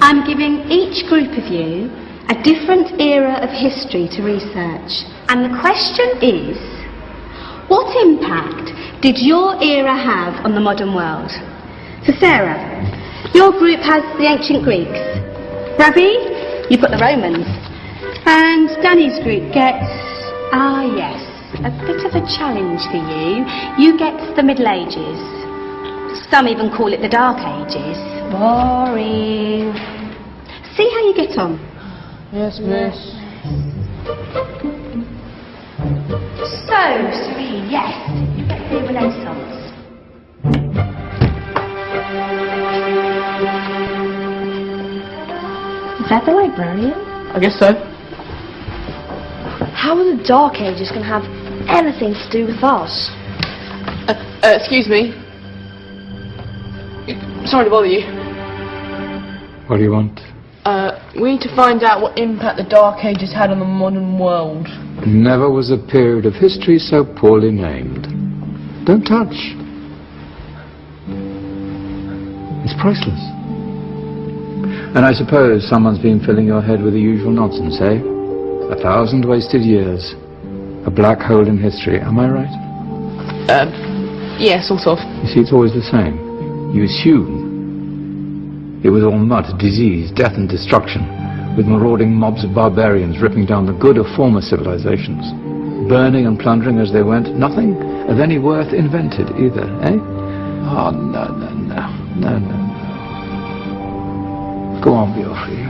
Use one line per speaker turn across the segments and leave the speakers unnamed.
I'm giving each group of you a different era of history to research. And the question is, what impact did your era have on the modern world? So Sarah, your group has the ancient Greeks. Ravi, you've got the Romans. And Danny's group gets, yes, a bit of a challenge for you. You get the Middle Ages. Some even call it the Dark Ages. Boring. See how you get on.
Yes, miss.
So, Serene, yes, you get the Renaissance.
Is that the librarian?
I guess so.
How are the Dark Ages going to have anything to do with us?
Excuse me. Sorry to bother you.
What do you want?
We need to find out what impact the Dark Ages had on the modern world.
Never was a period of history so poorly named. Don't touch. It's priceless. And I suppose someone's been filling your head with the usual nonsense, eh? 1,000 wasted years. A black hole in history, am I right?
Yeah, sort of.
You see, it's always the same. You assume it was all mud, disease, death and destruction, with marauding mobs of barbarians ripping down the good of former civilizations, burning and plundering as they went. Nothing of any worth invented either, eh? Oh, no. Go on, be off with you.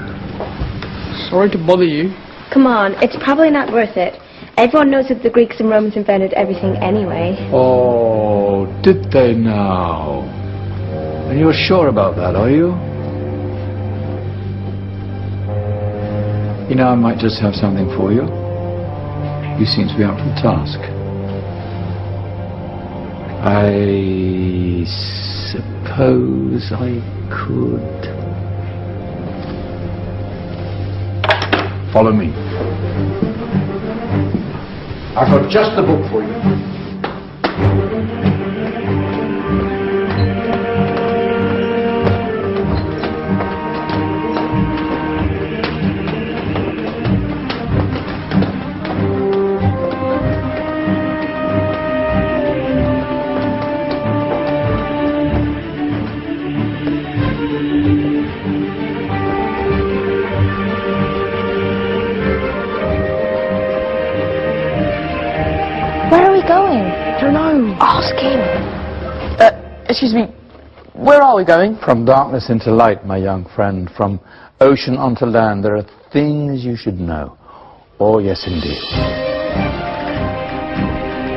Sorry to bother you.
Come on, it's probably not worth it. Everyone knows that the Greeks and Romans invented everything anyway.
Oh, did they now? And you're sure about that, are you? You know, I might just have something for you. You seem to be up for the task. I suppose I could... Follow me. I've got just the book for you.
Where are we going? I don't know. Ask him.
Excuse me. Where are we going?
From darkness into light, my young friend. From ocean onto land. There are things you should know. Oh, yes, indeed.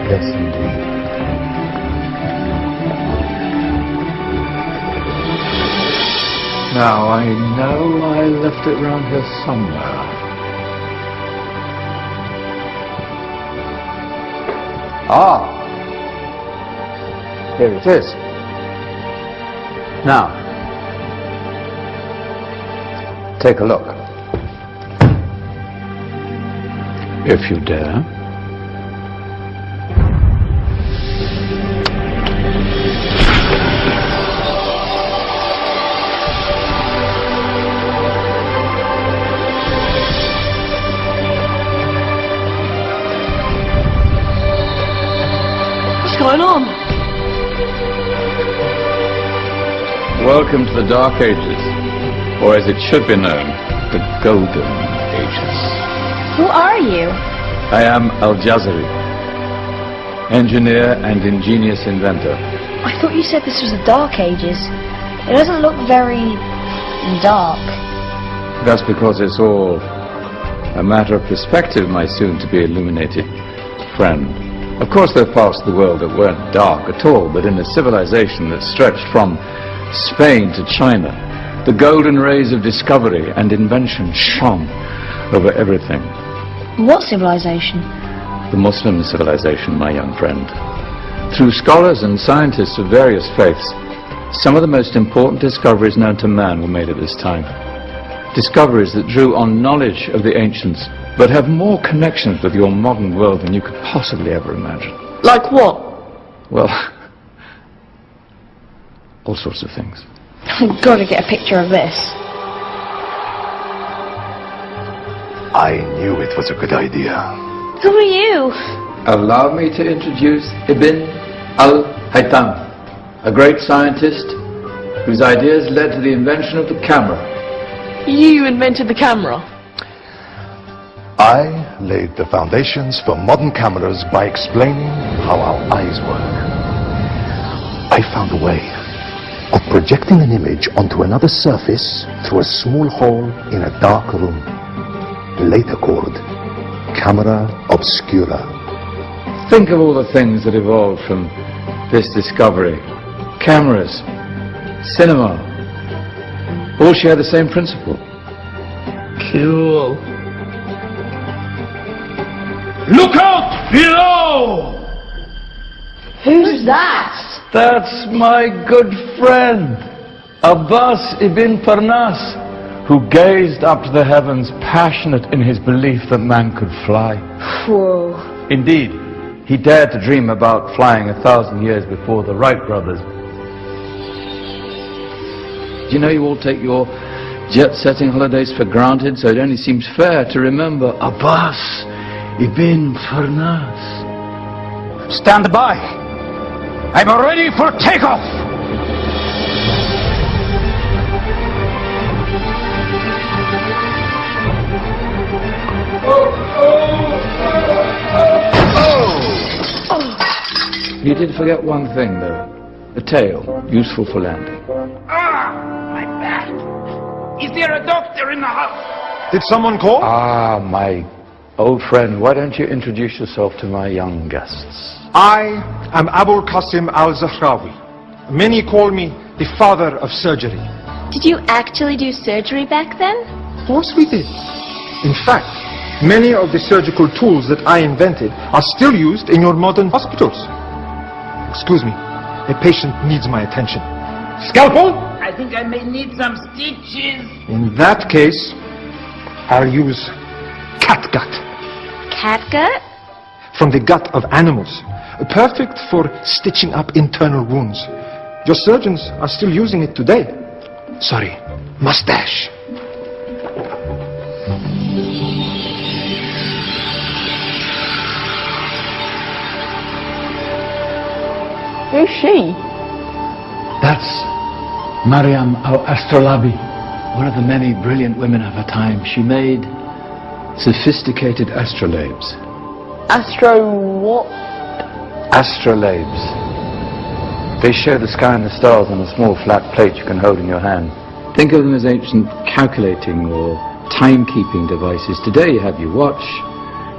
Yes, indeed. Now, I know I left it round here somewhere. Ah! Here it is. Now, take a look. If you dare.
What's going on?
Welcome to the Dark Ages, or as it should be known, the Golden Ages.
Who are you?
I am Al-Jazari, engineer and ingenious inventor.
I thought you said this was the Dark Ages. It doesn't look very dark.
That's because it's all a matter of perspective, my soon-to-be illuminated friend. Of course, there are parts of the world that weren't dark at all, but in a civilization that stretched from Spain to China, the golden rays of discovery and invention shone over everything.
What civilization?
The Muslim civilization, my young friend. Through scholars and scientists of various faiths, some of the most important discoveries known to man were made at this time. Discoveries that drew on knowledge of the ancients, but have more connections with your modern world than you could possibly ever imagine.
Like what?
Well, all sorts of things.
I've got to get a picture of this.
I knew it was a good idea.
Who are you?
Allow me to introduce Ibn al-Haytham, a great scientist whose ideas led to the invention of the camera.
You invented the camera.
I laid the foundations for modern cameras by explaining how our eyes work. I found a way of projecting an image onto another surface through a small hole in a dark room, later called camera obscura.
Think of all the things that evolved from this discovery. Cameras, cinema, all share the same principle.
Cool.
Look out below!
Who's that?
That's my good friend, Abbas ibn Parnas, who gazed up to the heavens, passionate in his belief that man could fly.
Whoa.
Indeed, he dared to dream about flying 1,000 years before the Wright brothers. Do you know you all take your jet-setting holidays for granted, so it only seems fair to remember Abbas ibn Parnas.
Stand by. I'm ready for takeoff.
You did forget one thing, though. The tail, useful for landing.
My back. Is there a doctor in the house?
Did someone call?
Ah, my old friend, why don't you introduce yourself to my young guests?
I am Abul Qasim al-Zahrawi. Many call me the father of surgery.
Did you actually do surgery back then?
Of course we did. In fact, many of the surgical tools that I invented are still used in your modern hospitals. Excuse me, a patient needs my attention. Scalpel?
I think I may need some stitches.
In that case, I'll use catgut.
Catgut?
From the gut of animals. Perfect for stitching up internal wounds. Your surgeons are still using it today. Sorry, mustache.
Who's she?
That's Maryam al-Astrolabi, one of the many brilliant women of her time. She made sophisticated astrolabes.
Astro what?
Astrolabes. They show the sky and the stars on a small flat plate you can hold in your hand. Think of them as ancient calculating or timekeeping devices. Today you have your watch,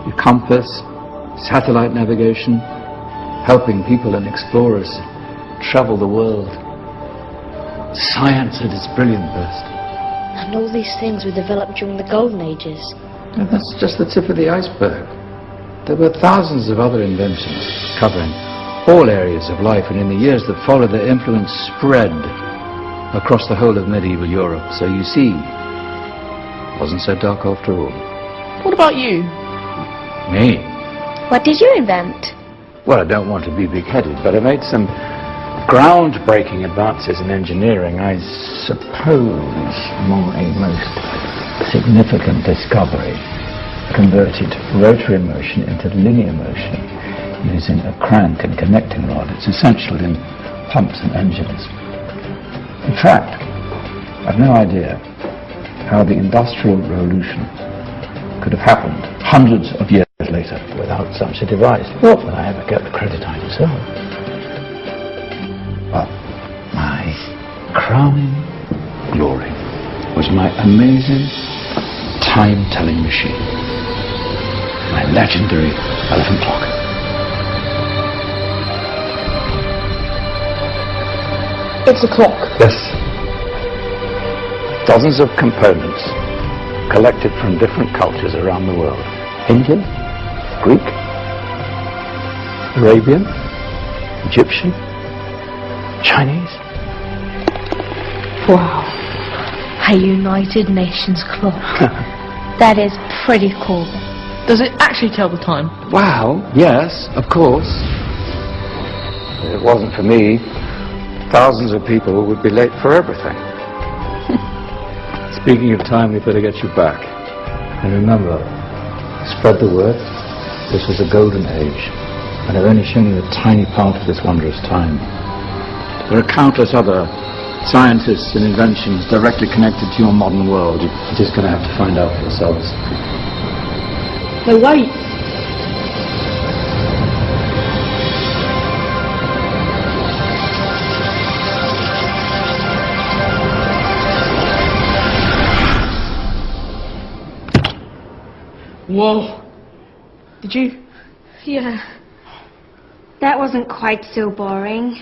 your compass, satellite navigation, helping people and explorers travel the world. Science at its brilliant best.
And all these things were developed during the Golden Ages.
And that's just the tip of the iceberg. There were thousands of other inventions covering all areas of life, and in the years that followed, their influence spread across the whole of medieval Europe. So you see, it wasn't so dark after all.
What about you?
Me?
What did you invent?
Well, I don't want to be big-headed, but I made some groundbreaking advances in engineering. I suppose my most significant discovery converted rotary motion into linear motion using a crank and connecting rod. It's essential in pumps and engines. In fact, I've no idea how the Industrial Revolution could have happened hundreds of years later without such a device. Not that I ever get the credit I deserve. But my crowning glory was my amazing time-telling machine. My legendary elephant clock.
It's a clock.
Yes. Dozens of components collected from different cultures around the world. Indian, Greek, Arabian, Egyptian, Chinese.
Wow. A United Nations clock. That is pretty cool.
Does it actually tell the time?
Wow, yes, of course. If it wasn't for me, thousands of people would be late for everything. Speaking of time, we better get you back.
And remember, spread the word. This was a golden age, and I've only shown you a tiny part of this wondrous time.
There are countless other scientists and inventions directly connected to your modern world.
You're just going to have to find out for yourselves.
No, wait! Whoa! Did you?
Yeah. That wasn't quite so boring.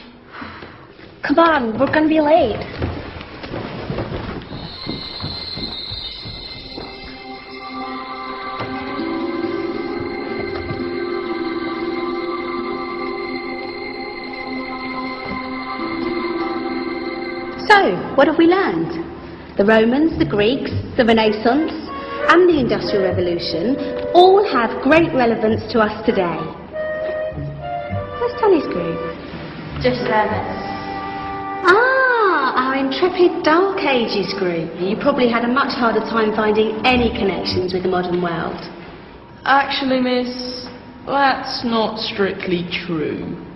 Come on, we're gonna be late.
So, what have we learned? The Romans, the Greeks, the Renaissance, and the Industrial Revolution all have great relevance to us today. Where's Tony's group?
Just there.
Our intrepid Dark Ages group. You probably had a much harder time finding any connections with the modern world.
Actually, miss, that's not strictly true.